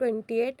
28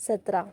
17।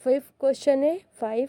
5,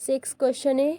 6,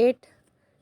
8,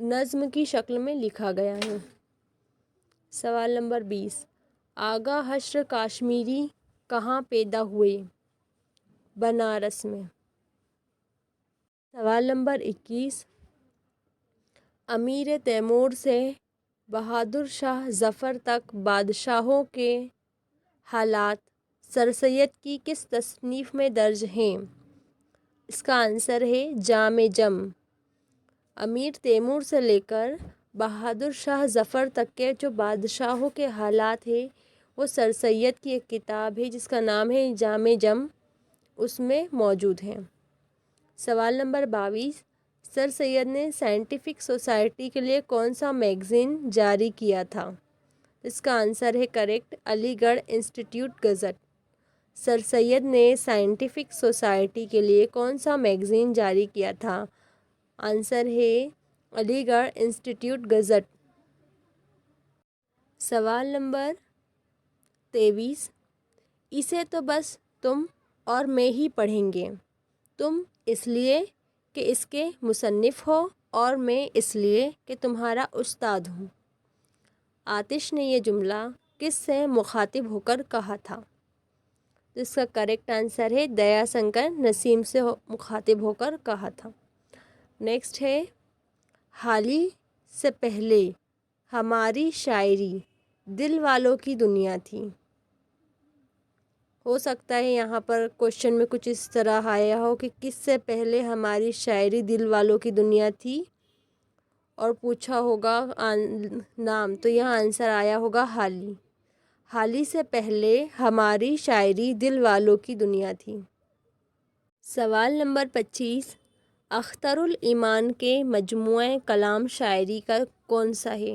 نظم کی شکل میں لکھا گیا ہے؟ سوال نمبر 20، آغا حشر کاشمیری کہاں پیدا ہوئے؟ بنارس میں۔ سوال نمبر 21، امیر تیمور سے بہادر شاہ ظفر تک بادشاہوں کے حالات سر سید کی کس تصنیف میں درج ہیں؟ اس کا آنسر ہے جامِ جم۔ امیر تیمور سے لے کر بہادر شاہ ظفر تک کے جو بادشاہوں کے حالات ہیں وہ سر سید کی ایک کتاب ہے جس کا نام ہے جامِ جم، اس میں موجود ہیں۔ سوال نمبر 22، سر سید نے سائنٹیفک سوسائٹی کے لیے کون سا میگزین جاری کیا تھا؟ اس کا آنسر ہے کریکٹ، علی گڑھ انسٹیٹیوٹ گزٹ۔ سر سید نے سائنٹیفک سوسائٹی کے لیے کون سا میگزین جاری کیا تھا؟ آنسر ہے علی گڑھ انسٹیٹیوٹ گزٹ۔ سوال نمبر 23، اسے تو بس تم اور میں ہی پڑھیں گے، تم اس لیے کہ اس کے مصنف ہو اور میں اس لیے کہ تمہارا استاد ہوں۔ آتش نے یہ جملہ کس سے مخاطب ہو کر کہا تھا؟ اس کا کریکٹ آنسر ہے دیا شنکر نسیم سے مخاطب ہو کر کہا تھا۔ نیکسٹ ہے، حالی سے پہلے ہماری شاعری دل والوں کی دنیا تھی۔ ہو سکتا ہے یہاں پر کوشچن میں کچھ اس طرح آیا ہو کہ کس سے پہلے ہماری شاعری دل والوں کی دنیا تھی، اور پوچھا ہوگا نام، تو یہاں آنسر آیا ہوگا حالی۔ حالی سے پہلے ہماری شاعری دل والوں کی دنیا تھی۔ سوال نمبر 25، اختر الایمان کے مجموعہ کلام شاعری کا کون سا ہے؟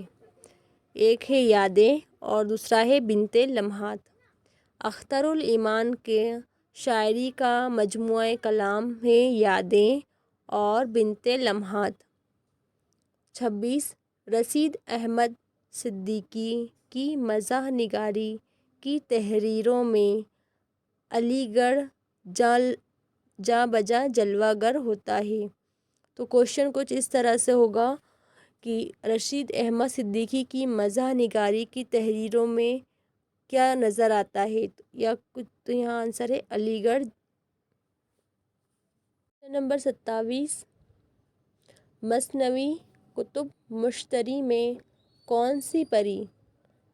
ایک ہے یادیں اور دوسرا ہے بنت لمحات۔ اختر الایمان کے شاعری کا مجموعہ کلام ہے یادیں اور بنت لمحات۔ 26، رشید احمد صدیقی کی مزاح نگاری کی تحریروں میں علی گڑھ جاں بجا جلوہ گر ہوتا ہے۔ تو کوشچن کچھ اس طرح سے ہوگا کہ رشید احمد صدیقی کی مزاح نگاری کی تحریروں میں کیا نظر آتا ہے، یا کچھ، تو یہاں آنسر ہے علی گڑھ۔ نمبر 27، مثنوی کتب مشتری میں کون سی پری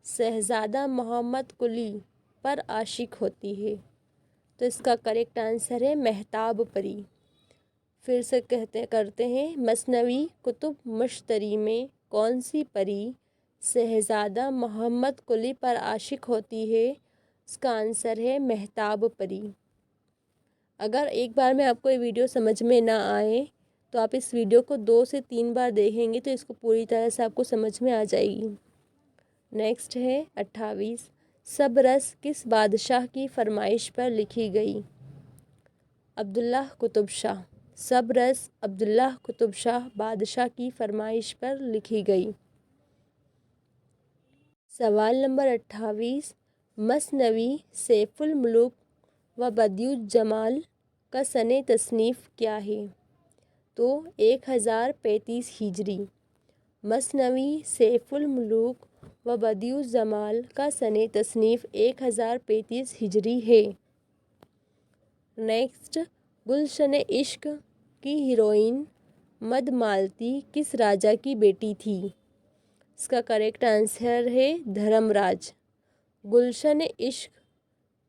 شہزادہ محمد قلی پر عاشق ہوتی ہے؟ تو اس کا کریکٹ آنسر ہے مہتاب پری۔ پھر سے کرتے ہیں، مثنوی کتب مشتری میں کون سی پری شہزادہ محمد قلی پر عاشق ہوتی ہے؟ اس کا آنسر ہے مہتاب پری۔ اگر ایک بار میں آپ کو یہ ویڈیو سمجھ میں نہ آئے تو آپ اس ویڈیو کو 2 سے 3 بار دیکھیں گے تو اس کو پوری طرح سے آپ کو سمجھ میں آ جائے گی۔ نیکسٹ ہے 28، سب رس کس بادشاہ کی فرمائش پر لکھی گئی؟ عبداللہ قطب شاہ۔ سب رس عبداللہ قطب شاہ بادشاہ کی فرمائش پر لکھی گئی۔ سوال نمبر 28، مثنوی سیف الملوک و بدیع الجمال کا سنِ تصنیف کیا ہے؟ تو 1035 ہجری۔ مثنوی سیف الملوک و بدیع الجمال کا سنِ تصنیف 1035 ہجری ہے۔ نیکسٹ، گلشنِ عشق کی ہیروئن مد مالتی کس راجا کی بیٹی تھی؟ اس کا کریکٹ آنسر ہے دھرم راج۔ گلشنِ عشق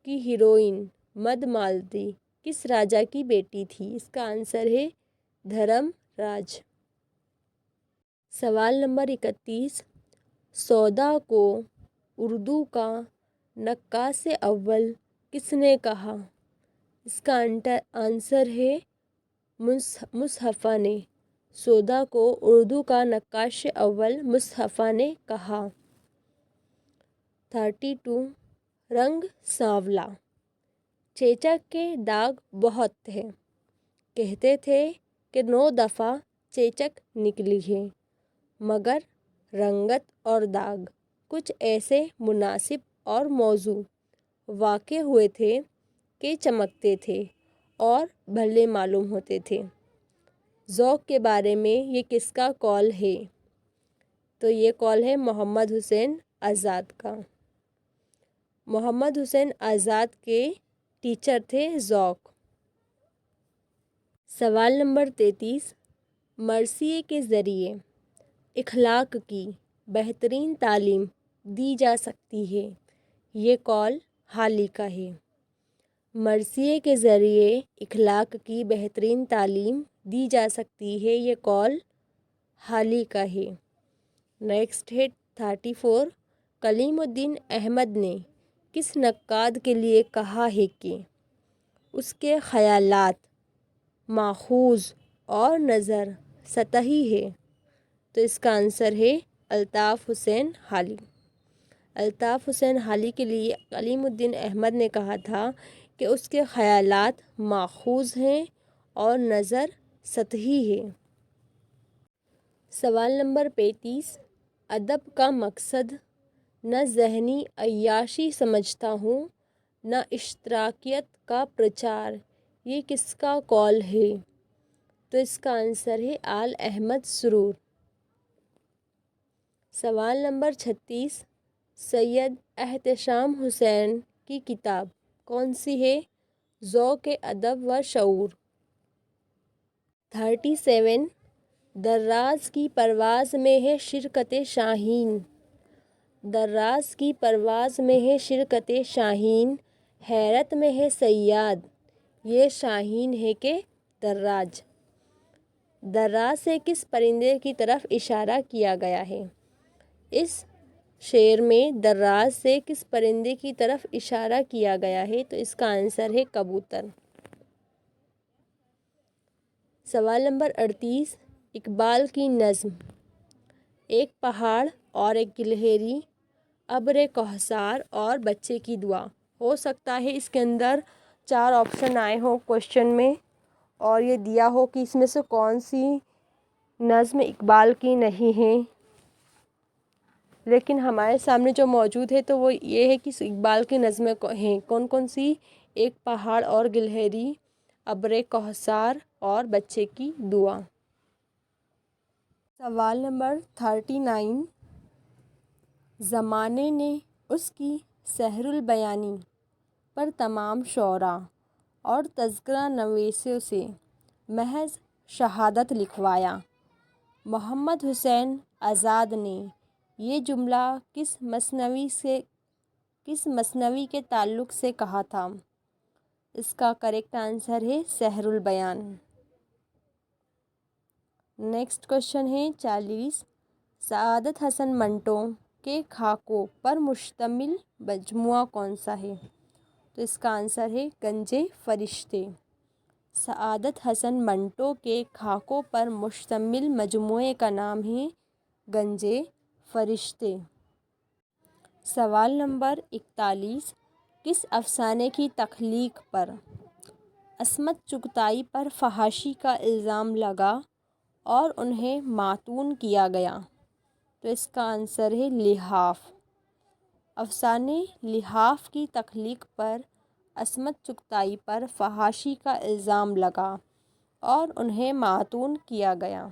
کی ہیروئن مد مالتی کس راجا کی بیٹی تھی؟ اس کا آنسر ہے دھرم راج۔ سوال نمبر 31، سودا کو اردو کا نقاش اول کس نے کہا؟ اس کا آنسر ہے مصطفیٰ نے۔ سودا کو اردو کا نقاش اول مصطفیٰ نے کہا۔ 32، رنگ سانولا۔ چیچک کے داغ بہت تھے، کہتے تھے کہ 9 دفعہ چیچک نکلی ہے، مگر رنگت اور داغ کچھ ایسے مناسب اور موزوں واقع ہوئے تھے کہ چمکتے تھے اور بھلے معلوم ہوتے تھے۔ ذوق کے بارے میں یہ کس کا قول ہے؟ تو یہ قول ہے محمد حسین آزاد کا۔ محمد حسین آزاد کے ٹیچر تھے ذوق۔ سوال نمبر 33، مرثیے کے ذریعے اخلاق کی بہترین تعلیم دی جا سکتی ہے، یہ قول حالی کا ہے۔ مرثیے کے ذریعے اخلاق کی بہترین تعلیم دی جا سکتی ہے، یہ قول حالی کا ہے۔ نیکسٹ ہے 34، کلیم الدین احمد نے کس نقاد کے لیے کہا ہے کہ اس کے خیالات ماخوذ اور نظر سطحی ہے؟ تو اس کا آنسر ہے الطاف حسین حالی۔ الطاف حسین حالی کے لیے کلیم الدین احمد نے کہا تھا کہ اس کے خیالات ماخوذ ہیں اور نظر سطحی ہے۔ سوال نمبر 35، ادب کا مقصد نہ ذہنی عیاشی سمجھتا ہوں نہ اشتراکیت کا پرچار، یہ کس کا قول ہے؟ تو اس کا آنسر ہے آل احمد سرور۔ سوال نمبر 36، سید احتشام حسین کی کتاب کون سی ہے؟ ذوق ادب و شعور۔ 37، دراز کی پرواز میں ہے شرکت شاہین، دراز کی پرواز میں ہے شرکت شاہین، حیرت میں ہے صیاد، یہ شاہین ہے کہ دراج؟ دراز سے کس پرندے کی طرف اشارہ کیا گیا ہے؟ اس شعر میں دراز سے کس پرندے کی طرف اشارہ کیا گیا ہے؟ تو اس کا آنسر ہے کبوتر۔ سوال نمبر 38، اقبال کی نظم ایک پہاڑ اور ایک گلہری، ابر کوثر اور بچے کی دعا۔ ہو سکتا ہے اس کے اندر 4 آپشن آئے ہوں کوشچن میں اور یہ دیا ہو کہ اس میں سے کون سی نظم اقبال کی نہیں ہے، لیکن ہمارے سامنے جو موجود ہے تو وہ یہ ہے کہ اقبال کی نظمیں ہیں کون کون سی؟ ایک پہاڑ اور گلہری، ابر کوثر اور بچے کی دعا۔ سوال نمبر 39، زمانے نے اس کی سحر البیانی پر تمام شعراء اور تذکرہ نویسوں سے محض شہادت لکھوایا۔ محمد حسین آزاد نے یہ جملہ کس مثنوی کے تعلق سے کہا تھا؟ اس کا کریکٹ آنسر ہے سحر البیان۔ نیکسٹ کوشچن ہے 40، سعادت حسن منٹو کے خاکوں پر مشتمل مجموعہ کون سا ہے؟ تو اس کا آنسر ہے گنج فرشتے۔ سعادت حسن منٹو کے خاکوں پر مشتمل مجموعے کا نام ہے گنج فرشتے۔ سوال نمبر 41، کس افسانے کی تخلیق پر عصمت چغتائی پر فحاشی کا الزام لگا اور انہیں معطون کیا گیا؟ تو اس کا آنسر ہے لحاف۔ افسانے لحاف کی تخلیق پر عصمت چغتائی پر فحاشی کا الزام لگا اور انہیں معطون کیا گیا۔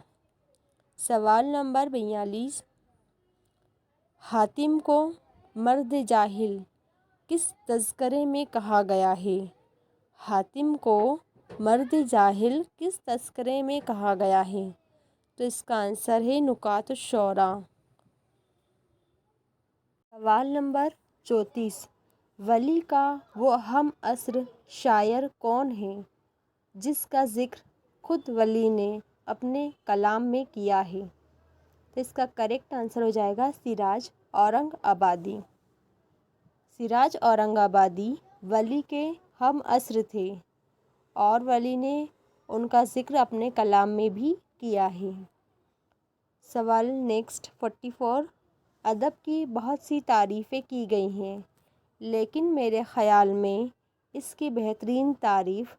سوال نمبر 42، حاتم کو مرد جاہل کس تذکرے میں کہا گیا ہے؟ حاتم کو مرد جاہل کس تذکرے میں کہا گیا ہے؟ تو اس کا آنسر ہے نکات الشعراء۔ سوال نمبر 34، ولی کا وہ ہم عصر شاعر کون ہے جس کا ذکر خود ولی نے اپنے کلام میں کیا ہے؟ تو اس کا کریکٹ آنسر ہو جائے گا سراج اورنگ آبادی۔ سراج اورنگ آبادی ولی کے ہم عصر تھے اور ولی نے ان کا ذکر اپنے کلام میں بھی کیا ہے۔ سوال نیکسٹ 44، ادب کی بہت سی تعریفیں کی گئی ہیں لیکن میرے خیال میں اس کی بہترین تعریف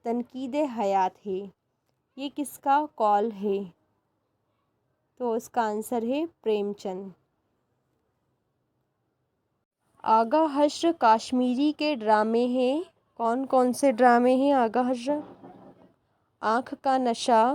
تنقید حیات ہے، یہ کس کا قول ہے؟ تو اس کا آنسر ہے پریم چند۔ آغا حشر کشمیری کے ڈرامے ہیں، کون کون سے ڈرامے ہیں آغا حشر؟ آنکھ کا نشہ،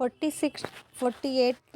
48